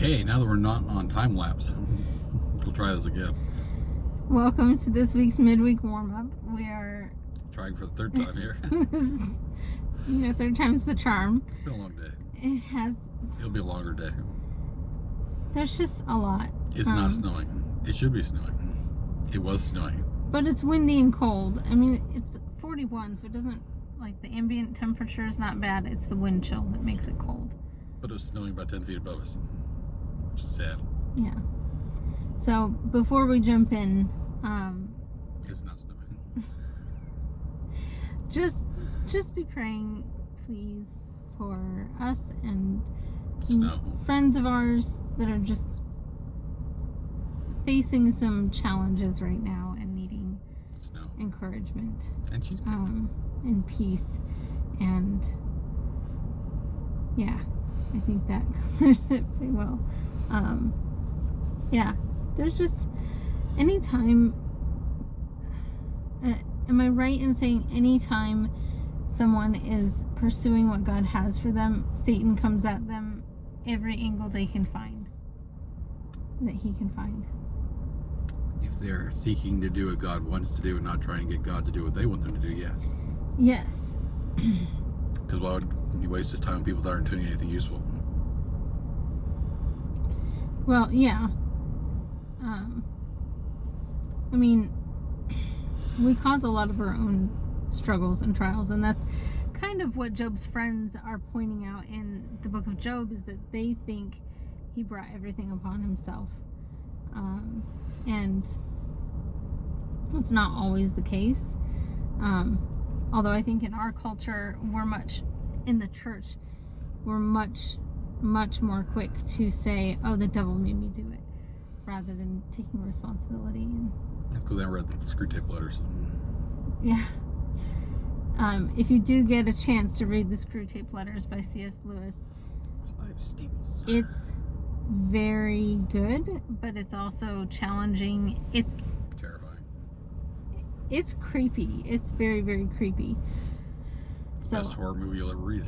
Okay, now that we're not on time lapse, we'll try this again. Welcome to this week's midweek warm-up. We are trying for the third time here. Third time's the charm. It's been a long day. It'll be a longer day. There's just a lot. It's not snowing. It should be snowing. It was snowing. But it's windy and cold. I mean, it's 41, so it doesn't, like, the ambient temperature is not bad. It's the wind chill that makes it cold. But it was snowing about 10 feet above us, which is sad. Yeah. So, before we jump in, it's not snowing. just be praying, please, for us and Snow. Friends of ours that are just facing some challenges right now and needing Snow. Encouragement. And she's and peace. And yeah, I think that covers it pretty well. Yeah, there's just anytime, am I right in saying anytime someone is pursuing what God has for them, Satan comes at them every angle they can find, that he can find. If they're seeking to do what God wants to do and not trying to get God to do what they want them to do, yes. Yes. Because why would he waste his time on people that aren't doing anything useful? Well, yeah. I mean, we cause a lot of our own struggles and trials, and that's kind of what Job's friends are pointing out in the book of Job, is that they think he brought everything upon himself. And that's not always the case. Although I think in our culture, in the church, we're much more quick to say, oh, the devil made me do it, rather than taking responsibility. And because I read the screw tape letters. yeah. If you do get a chance to read the Screw Tape Letters by C.S. Lewis, it's very good, but it's also challenging. It's terrifying. It's creepy. It's very, very creepy. So, best horror movie you'll ever read.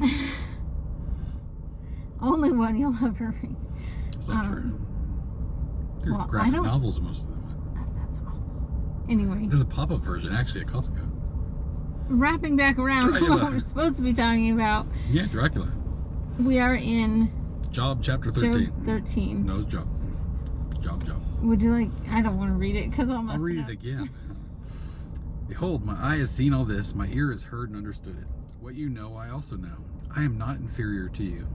Only one you'll ever read. That's not true. There's graphic novels in most of them. That's awful. Anyway. There's a pop-up version, actually, at Costco. Wrapping back around to what we're supposed to be talking about. Yeah, Dracula. We are in Job chapter 13. Job 13. No, it's Job. Job. Would you like... I don't want to read it because I'll read it again. Behold, my eye has seen all this, my ear has heard and understood it. What you know, I also know. I am not inferior to you.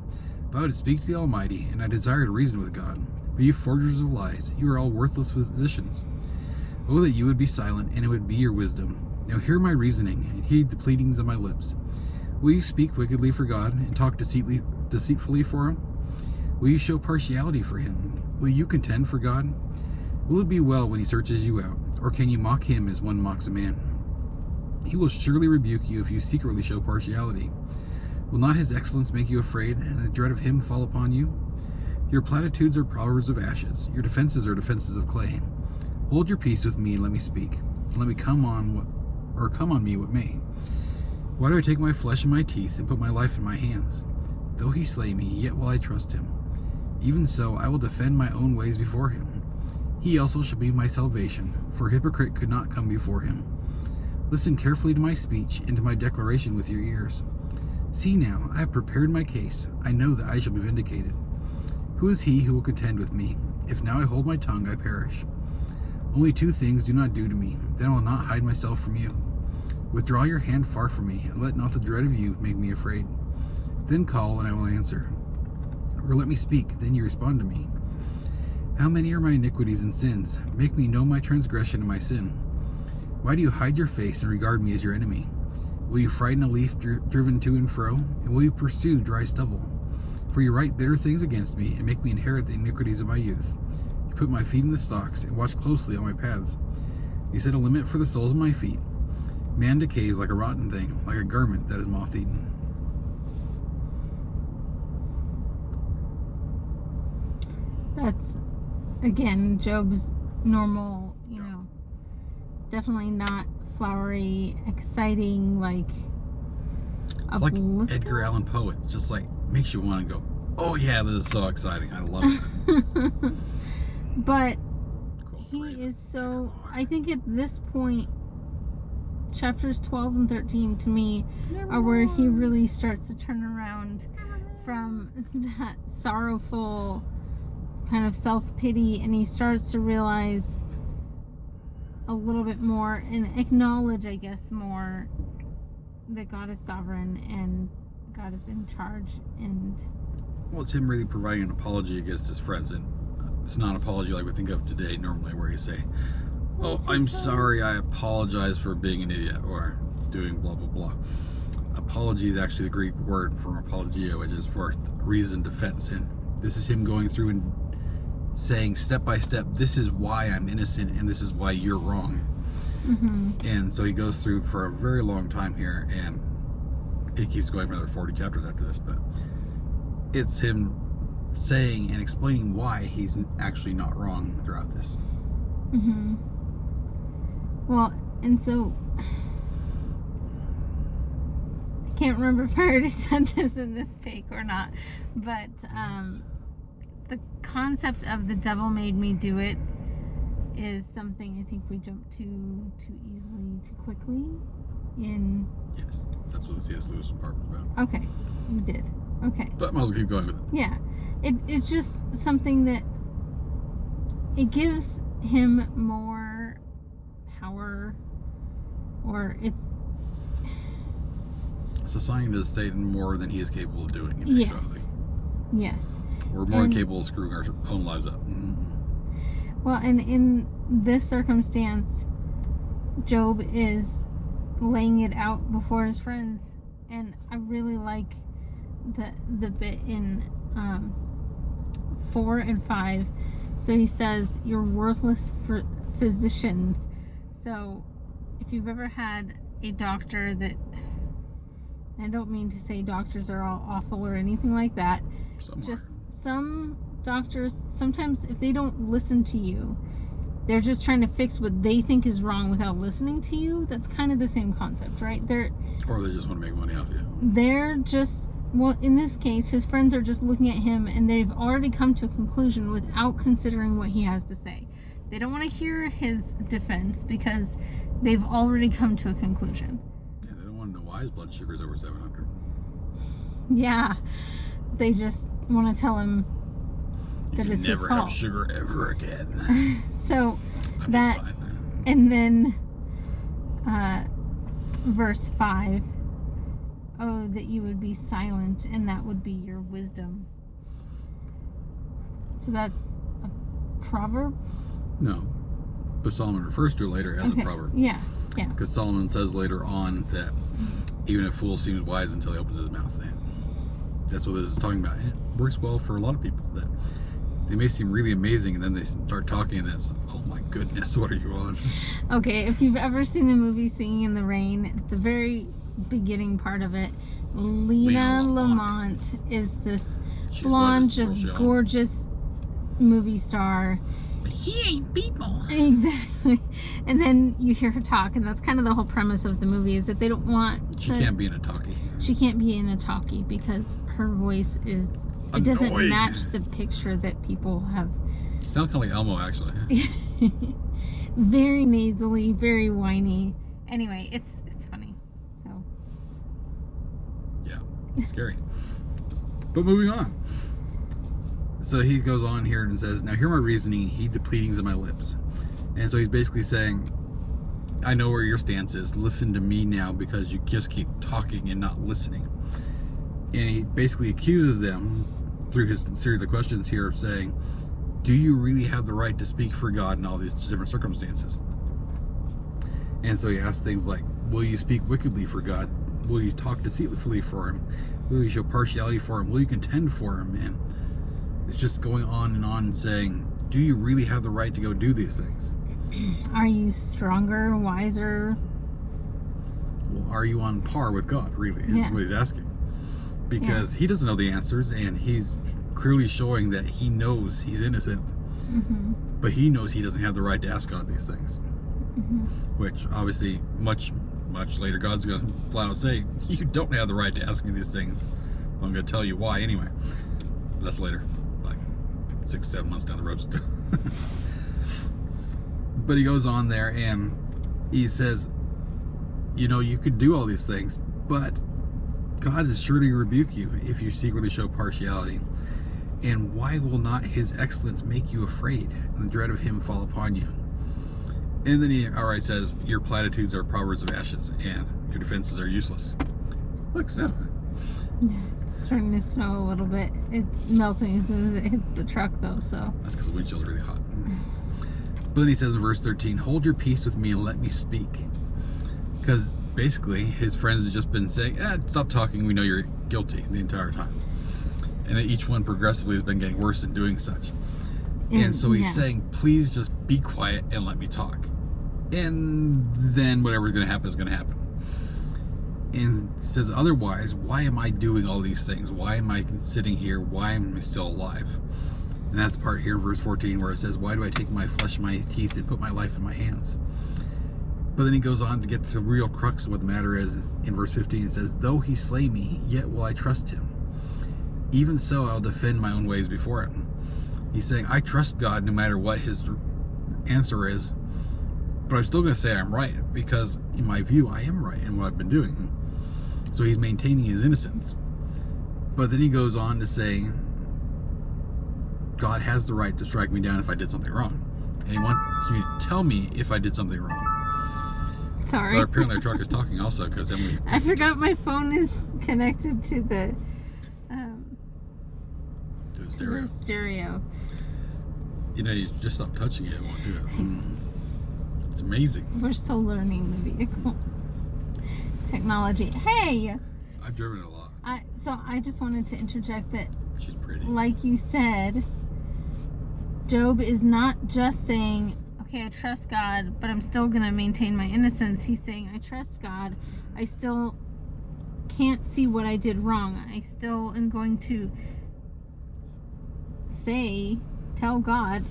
If I would speak to the Almighty, and I desire to reason with God, but you forgers of lies, you are all worthless physicians. Oh, that you would be silent, and it would be your wisdom. Now hear my reasoning, and heed the pleadings of my lips. Will you speak wickedly for God, and talk deceitfully for him? Will you show partiality for him? Will you contend for God? Will it be well when he searches you out, or can you mock him as one mocks a man? He will surely rebuke you if you secretly show partiality. Will not his excellence make you afraid, and the dread of him fall upon you? Your platitudes are proverbs of ashes, your defenses are defenses of clay. Hold your peace with me, and let me speak, and let me come on me what may. Why do I take my flesh in my teeth, and put my life in my hands? Though he slay me, yet will I trust him. Even so, I will defend my own ways before him. He also shall be my salvation, for a hypocrite could not come before him. Listen carefully to my speech, and to my declaration with your ears. See now, I have prepared my case. I know that I shall be vindicated. Who is he who will contend with me? If now I hold my tongue, I perish. Only two things do not do to me, then I will not hide myself from you. Withdraw your hand far from me, and let not the dread of you make me afraid. Then call, and I will answer. Or let me speak, then you respond to me. How many are my iniquities and sins? Make me know my transgression and my sin. Why do you hide your face and regard me as your enemy? Will you frighten a leaf driven to and fro? And will you pursue dry stubble? For you write bitter things against me, and make me inherit the iniquities of my youth. You put my feet in the stocks, and watch closely on my paths. You set a limit for the soles of my feet. Man decays like a rotten thing, like a garment that is moth-eaten. That's, again, Job's normal, definitely not flowery, exciting, like It's like Edgar Allan Poe. It's just like makes you want to go Oh yeah, this is so exciting. I love it. But Cool, he great. is so, I think at this point, chapters 12 and 13 to me are where he really starts to turn around from that sorrowful kind of self-pity, and he starts to realize a little bit more and acknowledge, I guess, more that God is sovereign and God is in charge. And Well, it's him really providing an apology against his friends, and it's not an apology like we think of today normally, where you say, "Oh, I'm sorry, I apologize for being an idiot," or doing blah blah blah. Apology is actually the Greek word for apologia, which is for reasoned defense, and this is him going through and saying step by step, this is why I'm innocent and this is why you're wrong. And so he goes through for a very long time here, and it keeps going for another 40 chapters after this, but it's him saying and explaining why he's actually not wrong throughout this. Well, and so I can't remember if I already said this in this take or not, but the concept of the devil made me do it is something I think we jump to too easily, too quickly in... Yes, that's what the C.S. Lewis part was about. Okay, we did. Okay. But might as well keep going with it. Yeah. It's just something that it gives him more power, or it's assigning to Satan more than he is capable of doing in yes. actuality. Yes. We're more than capable of screwing our own lives up. Well, and in this circumstance, Job is laying it out before his friends, and I really like the bit in 4 and 5. So he says, "You're worthless for physicians." So if you've ever had a doctor that, I don't mean to say doctors are all awful or anything like that, just some doctors, sometimes if they don't listen to you, they're just trying to fix what they think is wrong without listening to you. That's kind of the same concept, right? Or they just want to make money off you. They're just, well, in this case, his friends are just looking at him and they've already come to a conclusion without considering what he has to say. They don't want to hear his defense because they've already come to a conclusion. Yeah, they don't want to know why his blood sugar is over 700. Yeah, they just want to tell him that it's his fault. Never have sugar ever again. So I'm that, just fine. and then verse 5, "Oh, that you would be silent, and that would be your wisdom." So that's a proverb? No, but Solomon refers to it later as a proverb. Yeah. Because Solomon says later on that even a fool seems wise until he opens his mouth. And that's what this is talking about. It works well for a lot of people, that they may seem really amazing and then they start talking and it's, oh my goodness, what are you on? Okay, if you've ever seen the movie Singing in the Rain, the very beginning part of it, Lena Lamont is this blonde, just gorgeous movie star. But she ain't people. Exactly. And then you hear her talk, and that's kind of the whole premise of the movie, is that they don't want She can't be in a talkie. She can't be in a talkie because her voice is, it doesn't match the picture that people have. She sounds kind of like Elmo, actually. Very nasally, very whiny. Anyway, it's funny. So yeah, scary. But moving on. So he goes on here and says, "Now hear my reasoning, heed the pleadings of my lips." And so he's basically saying, I know where your stance is. Listen to me now, because you just keep talking and not listening. And he basically accuses them through his series of questions here of saying, do you really have the right to speak for God in all these different circumstances? And so he asks things like, will you speak wickedly for God? Will you talk deceitfully for him? Will you show partiality for him? Will you contend for him? And it's just going on and saying, do you really have the right to go do these things? Are you stronger, wiser? Well, are you on par with God, really? Yeah. Is what he's asking. Because he doesn't know the answers, and he's clearly showing that he knows he's innocent. Mm-hmm. But he knows he doesn't have the right to ask God these things. Mm-hmm. Which, obviously, much later, God's going to flat out say, you don't have the right to ask me these things. I'm going to tell you why anyway. But that's later, like 6-7 months down the road still. But he goes on there and he says, you know, you could do all these things, but God will surely rebuke you if you secretly show partiality. And why will not his excellence make you afraid and the dread of him fall upon you? And then he outright says, your platitudes are proverbs of ashes and your defenses are useless. Look, snow. Yeah, it's starting to snow a little bit. It's melting as soon as it hits the truck, though, so. That's because the windshield's really hot. But then he says in verse 13, hold your peace with me and let me speak. Because basically, his friends have just been saying, stop talking, we know you're guilty the entire time. And each one progressively has been getting worse in doing such. And so he's saying, please just be quiet and let me talk. And then whatever's going to happen is going to happen. And says, otherwise, why am I doing all these things? Why am I sitting here? Why am I still alive? And that's the part here in verse 14 where it says, why do I take my flesh in my teeth and put my life in my hands? But then he goes on to get to the real crux of what the matter is. In verse 15 it says, though he slay me, yet will I trust him. Even so, I'll defend my own ways before him. He's saying, I trust God no matter what his answer is, but I'm still going to say I'm right, because in my view, I am right in what I've been doing. So he's maintaining his innocence. But then he goes on to say, God has the right to strike me down if I did something wrong. And he wants you to tell me if I did something wrong. Sorry. But apparently our truck is talking also, because Emily... I forgot my phone is connected to the stereo. You know, you just stop touching it, it won't do it. It's amazing. We're still learning the vehicle technology. Hey! I've driven it a lot. So I just wanted to interject that, she's pretty. like you said, Job is not just saying, okay, I trust God, but I'm still going to maintain my innocence. He's saying, I trust God. I still can't see what I did wrong. I still am going to tell God,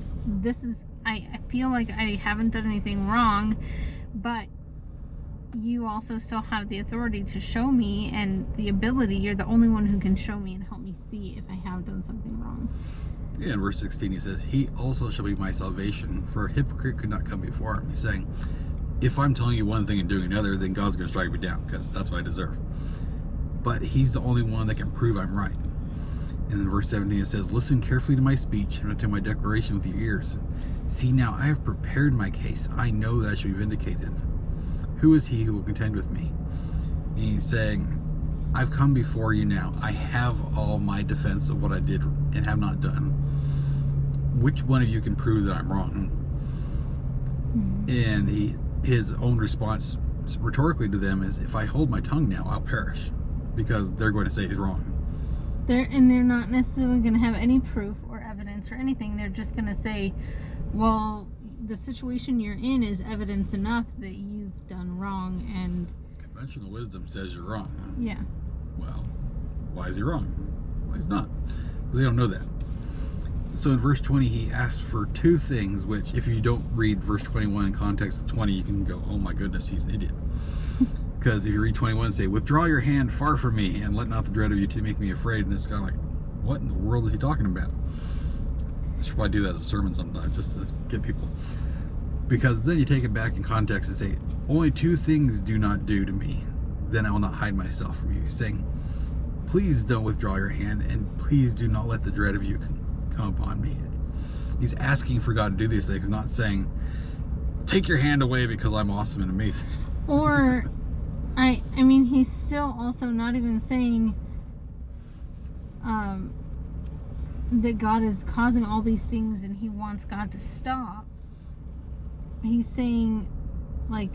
I feel like I haven't done anything wrong, but you also still have the authority to show me and the ability. You're the only one who can show me and help me see if I have done something wrong. Yeah, in verse 16 he says, he also shall be my salvation, for a hypocrite could not come before him. He's saying, if I'm telling you one thing and doing another, then God's going to strike me down, because that's what I deserve. But he's the only one that can prove I'm right. And in verse 17 it says, listen carefully to my speech and to my declaration with your ears. See now, I have prepared my case. I know that I shall be vindicated. Who is he who will contend with me? And he's saying, I've come before you now. I have all my defense of what I did and have not done. Which one of you can prove that I'm wrong? And his own response rhetorically to them is, if I hold my tongue now, I'll perish, because they're going to say he's wrong. They're not necessarily going to have any proof or evidence or anything. They're just going to say, well, the situation you're in is evidence enough that you've done wrong, and conventional wisdom says you're wrong. Huh? Yeah. Well, why is he wrong? Why is not? But they don't know that. So in verse 20 he asks for two things, which if you don't read verse 21 in context of 20, you can go, oh my goodness, he's an idiot. Because if you read 21, say, withdraw your hand far from me, and let not the dread of you to make me afraid. And it's kind of like, what in the world is he talking about? I should probably do that as a sermon sometime, just to get people. Because then you take it back in context and say, only two things do not do to me, then I will not hide myself from you. Saying, please don't withdraw your hand, and please do not let the dread of you come upon me. He's asking for God to do these things, not saying, take your hand away because I'm awesome and amazing. Or... I mean, he's still also not even saying that God is causing all these things and he wants God to stop. He's saying, like,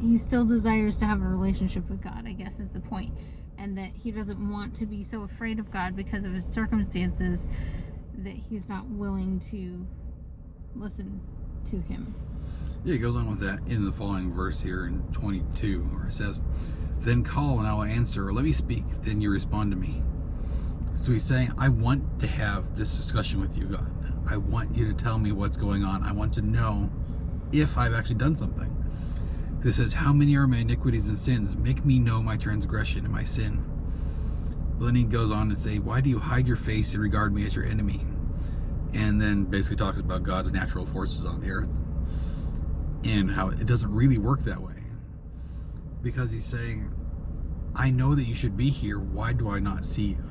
he still desires to have a relationship with God, I guess is the point. And that he doesn't want to be so afraid of God because of his circumstances that he's not willing to listen to him. Yeah, he goes on with that in the following verse here in 22, where it says, then call and I will answer, or let me speak, then you respond to me. So he's saying, I want to have this discussion with you, God. I want you to tell me what's going on. I want to know if I've actually done something. It says, how many are my iniquities and sins? Make me know my transgression and my sin. But then he goes on to say, why do you hide your face and regard me as your enemy? And then basically talks about God's natural forces on the earth and how it doesn't really work that way. Because he's saying, I know that you should be here. Why do I not see you?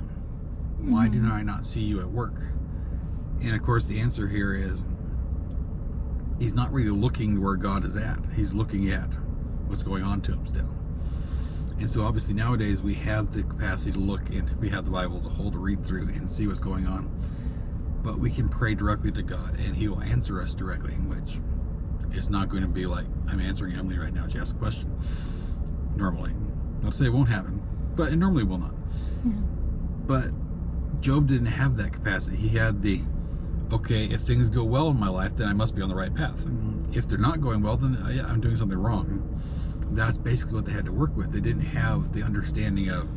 Why do I not see you at work? And of course the answer here is he's not really looking where God is at. He's looking at what's going on to him still. And so obviously nowadays we have the capacity to look, and we have the Bible as a whole to read through and see what's going on. But we can pray directly to God and he will answer us directly, which is not going to be like I'm answering Emily right now. She asks a question. Normally. Not to say it won't happen, but it normally will not. Yeah. But Job didn't have that capacity. He had the, okay, if things go well in my life, then I must be on the right path. And if they're not going well, then yeah, I'm doing something wrong. That's basically what they had to work with. They didn't have the understanding of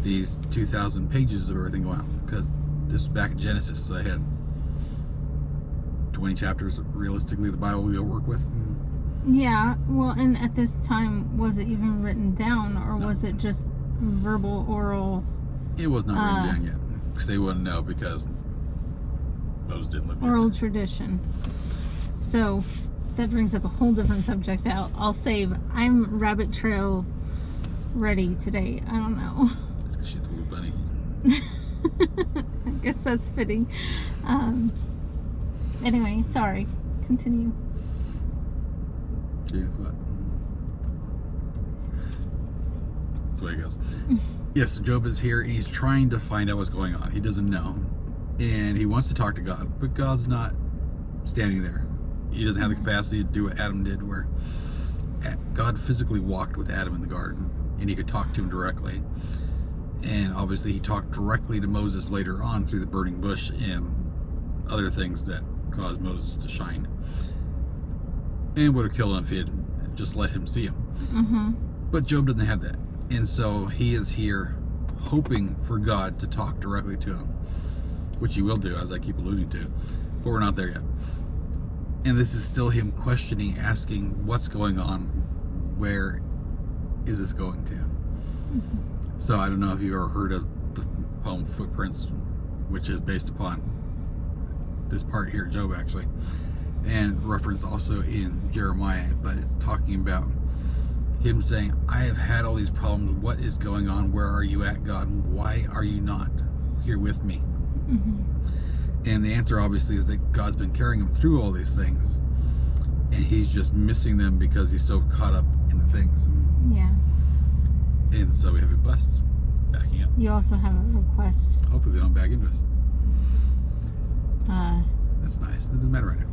these 2,000 pages of everything going on, because this is back in Genesis, so I had 20 chapters realistically the Bible we'll work with. Yeah, well, and at this time, was it even written down, or was it just verbal, oral? It was not written down yet, because they wouldn't know, because those didn't live oral tradition. So that brings up a whole different subject. I'll save. I'm rabbit trail ready today. I don't know. That's because she's the little bunny. I guess that's fitting. Anyway, sorry. Continue. See what? That's the way it goes. Yes, Job is here and he's trying to find out what's going on. He doesn't know. And he wants to talk to God, but God's not standing there. He doesn't have the capacity to do what Adam did, where God physically walked with Adam in the garden and he could talk to him directly. And obviously he talked directly to Moses later on through the burning bush and other things that caused Moses to shine. And would have killed him if he had just let him see him. Mm-hmm. But Job doesn't have that. And so he is here hoping for God to talk directly to him, which he will do, as I keep alluding to. But we're not there yet. And this is still him questioning, asking what's going on, where is this going to? Mm-hmm. So I don't know if you've ever heard of the poem Footprints, which is based upon this part here, Job actually, and referenced also in Jeremiah, but it's talking about him saying, I have had all these problems. What is going on? Where are you at, God? Why are you not here with me? Mm-hmm. And the answer obviously is that God's been carrying him through all these things, and he's just missing them because he's so caught up in the things. Yeah. And so we have it busts backing up. You also have a request. Hopefully they don't back into us. That's nice. It doesn't matter right now.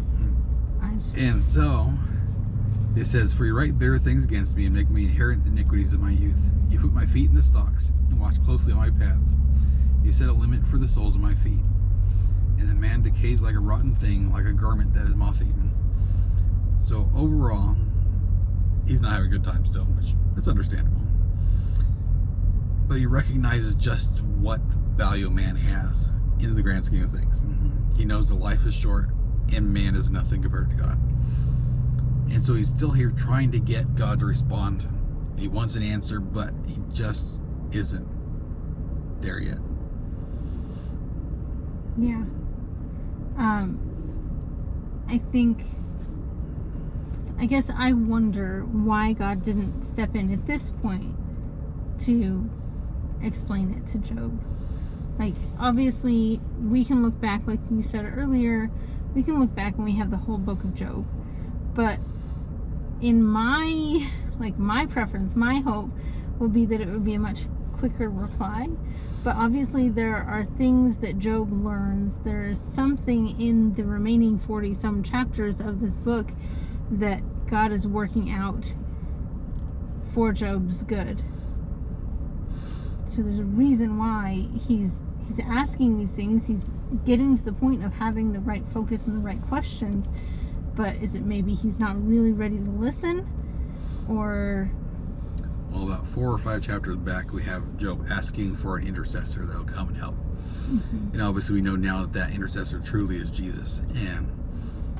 And so it says, for you write bitter things against me and make me inherit the iniquities of my youth. You put my feet in the stocks and watch closely on my paths. You set a limit for the soles of my feet. And the man decays like a rotten thing, like a garment that is moth-eaten. So overall, he's not having a good time still, which is understandable. But he recognizes just what value man has in the grand scheme of things. He knows that life is short and man is nothing compared to God. And so he's still here trying to get God to respond. He wants an answer, but he just isn't there yet. Yeah. I guess I wonder why God didn't step in at this point to explain it to Job. Like, obviously, we can look back, like you said earlier, we can look back and we have the whole book of Job. But in my preference, my hope would be that it would be a much quicker reply. But obviously there are things that Job learns. There's something in the remaining 40-some chapters of this book that God is working out for Job's good. So there's a reason why he's asking these things. He's getting to the point of having the right focus and the right questions. But is it maybe he's not really ready to listen? Or... Well, about 4 or 5 chapters back, we have Job asking for an intercessor that'll come and help. Mm-hmm. And obviously we know now that that intercessor truly is Jesus. And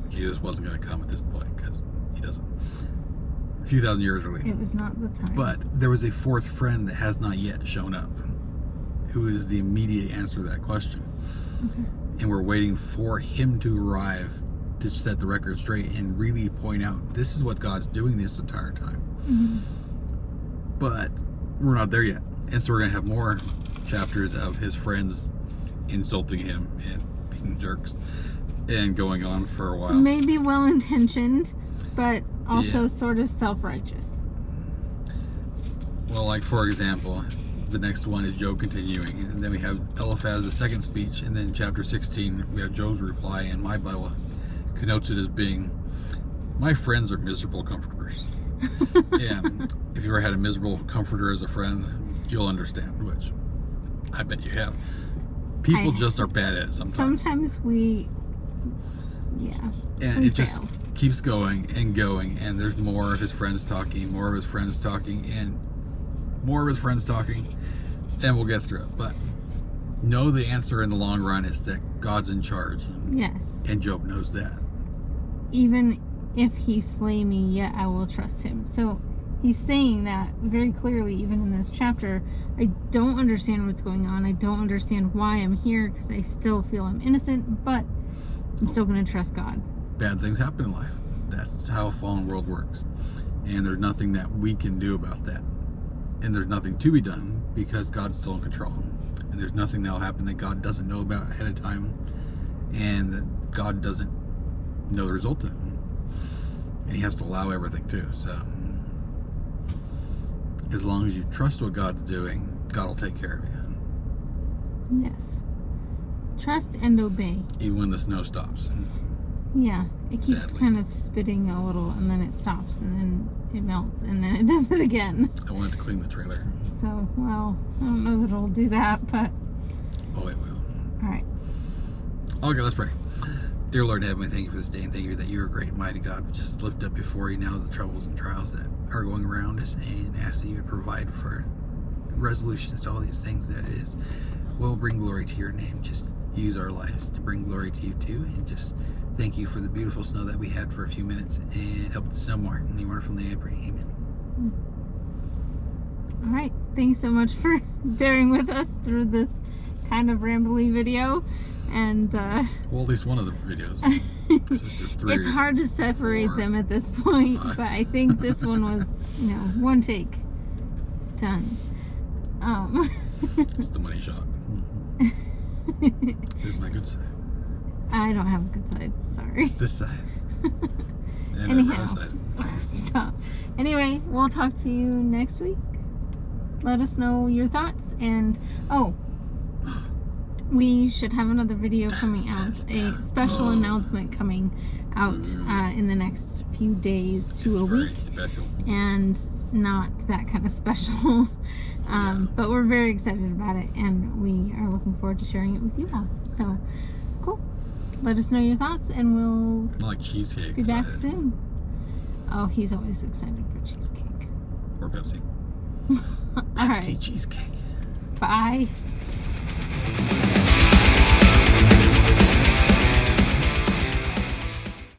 Jesus wasn't going to come at this point because he doesn't. A few thousand years earlier. It was not the time. But there was a fourth friend that has not yet shown up, who is the immediate answer to that question. And we're waiting for him to arrive to set the record straight and really point out this is what God's doing this entire time. But we're not there yet. And so we're going to have more chapters of his friends insulting him and being jerks and going on for a while. Maybe well-intentioned, but also sort of self-righteous. Well, like for example, the next one is Job continuing, and then we have Eliphaz's second speech, and then chapter 16 we have Job's reply, and my Bible connotes it as being, my friends are miserable comforters. And if you ever had a miserable comforter as a friend, you'll understand, which I bet you have. People just are bad at it sometimes. Sometimes and it just keeps going, and there's more of his friends talking, more of his friends talking, and more of his friends talking, and we'll get through it. But know the answer in the long run is that God's in charge. Yes. And Job knows that. Even if he slay me, yet I will trust him. So he's saying that very clearly, even in this chapter. I don't understand what's going on. I don't understand why I'm here, because I still feel I'm innocent, but I'm still going to trust God. Bad things happen in life. That's how a fallen world works. And there's nothing that we can do about that. And there's nothing to be done because God's still in control. And there's nothing that'll happen that God doesn't know about ahead of time, and that God doesn't know the result of it. And he has to allow everything too. So as long as you trust what God's doing, God will take care of you. Yes. Trust and obey. Even when the snow stops. Yeah. It keeps kind of spitting a little, and then it stops, and then it melts, and then it does it again. I wanted to clean the trailer. So, well, I don't know that it'll do that, but... Oh, it will. All right. Okay, let's pray. Dear Lord in heaven, thank you for this day, and thank you that you are a great and mighty God. We just lift up before you now the troubles and trials that are going around us, and ask that you would provide for resolutions to all these things that is will bring glory to your name. Just use our lives to bring glory to you too, and just thank you for the beautiful snow that we had for a few minutes, and help the snow more. In the wonderful name I pray, amen. All right, thanks so much for bearing with us through this kind of rambly video. And well, at least one of the videos. It's hard to separate them at this point, but I think this one was, one take done. It's the money shot. There's my good side. I don't have a good side, sorry. This side. And anyhow, side. Stop. Anyway, we'll talk to you next week. Let us know your thoughts, and we should have another video coming out, a special announcement coming out in the next few days to a week, and not that kind of special, but we're very excited about it, and we are looking forward to sharing it with you all. So cool. Let us know your thoughts, and we'll like cheesecake. Be back soon. Oh, he's always excited for cheesecake. Or Pepsi. All right. Pepsi cheesecake. Bye.